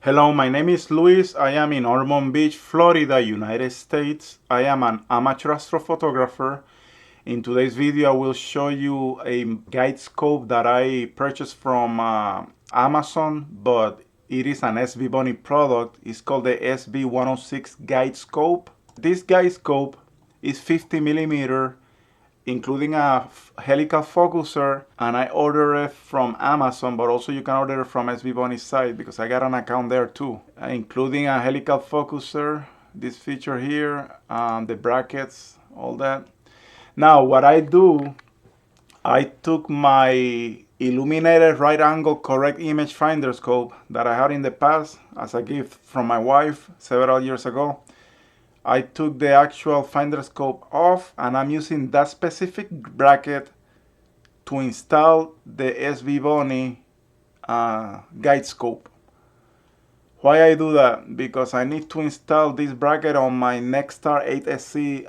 Hello, my name is Luis. I am in Ormond Beach, Florida, United States. I am an amateur astrophotographer. In today's video, I will show you a guide scope that I purchased from Amazon, but it is an SVBONY product. It's called the SV106 guide scope. This guide scope is 50 millimeter, including a helical focuser, and I ordered it from Amazon, but also you can order it from SVBONY site because I got an account there too, including a helical focuser, this feature here, the brackets, all that. Now what I do, I took my illuminated right angle correct image finder scope that I had in the past as a gift from my wife several years ago. I took the actual finder scope off, and I'm using that specific bracket to install the SVBONY guide scope. Why I do that? Because I need to install this bracket on my NexStar8SE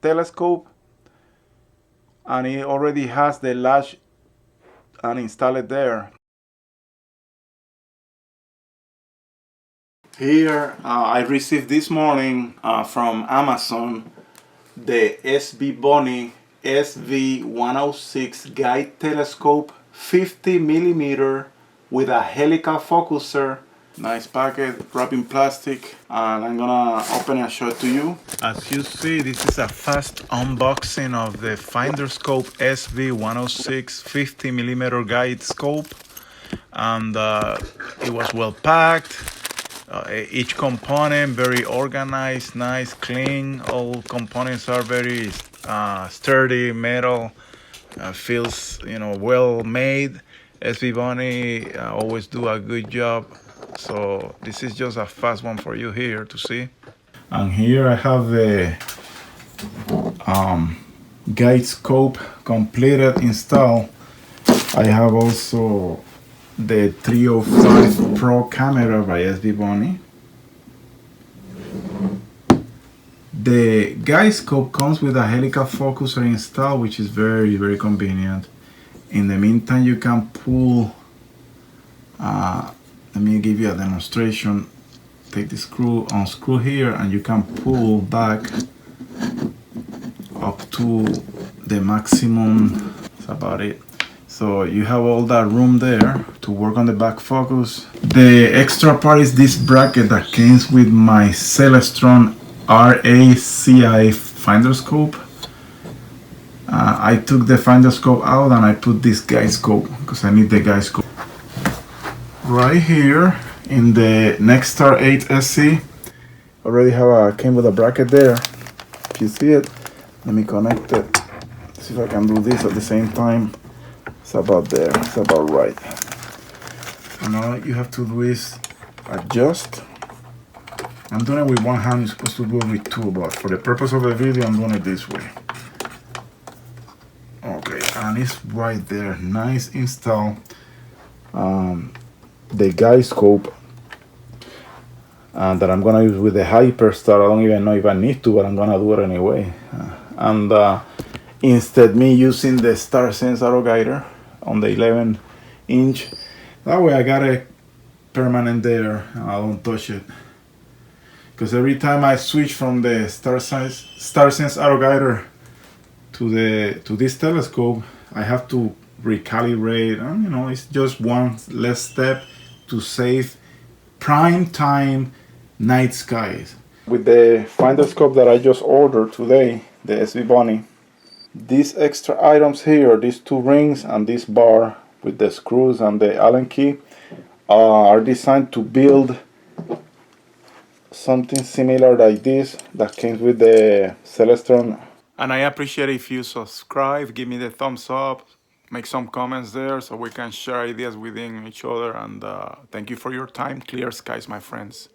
telescope, and it already has the latch and installed there. Here I received this morning from Amazon the SVBONY SV106 guide telescope, 50 millimeter with a helical focuser. Nice packet, wrapped in plastic, and I'm gonna open it and show it to you. As you see, this is a fast unboxing of the finder scope SV106 50 millimeter guide scope, and it was well packed. Each component very organized, nice, clean. All components are very sturdy, metal, feels well made. SVBONY always do a good job. So this is just a fast one for you here to see. And here I have the guide scope completed install. I have also the 305 Pro camera by SVBONY. The guide scope comes with a helical focuser installed, which is very convenient. In the meantime, you can pull, let me give you a demonstration. Take the screw, unscrew here, and you can pull back up to the maximum. That's about it. So you have all that room there to work on the back focus. The extra part is this bracket that came with my Celestron RACI finder scope. I took the finder scope out and I put this guide scope because I need the guide scope. Right here in the NexStar8SE, already came with a bracket there. If you see it, let me connect it. See if I can do this at the same time. It's about there, it's about right. And all you have to do is adjust. I'm doing it with one hand, you're supposed to do it with two, but for the purpose of the video, I'm doing it this way. Okay, and it's right there, nice install. The guide scope that I'm gonna use with the Hyperstar. I don't even know if I need to, but I'm gonna do it anyway. Instead me using the StarSense auto guider on the 11-inch. That way I got it permanent there and I don't touch it. Because every time I switch from the StarSense auto guider to this telescope, I have to recalibrate. It's just one less step to save prime time night skies. With the finder scope that I just ordered today, the SVBONY, these extra items here, these two rings and this bar with the screws and the Allen key, are designed to build something similar like this that came with the Celestron. And I appreciate if you subscribe, give me the thumbs up, make some comments there so we can share ideas within each other. And thank you for your time. Clear skies, my friends.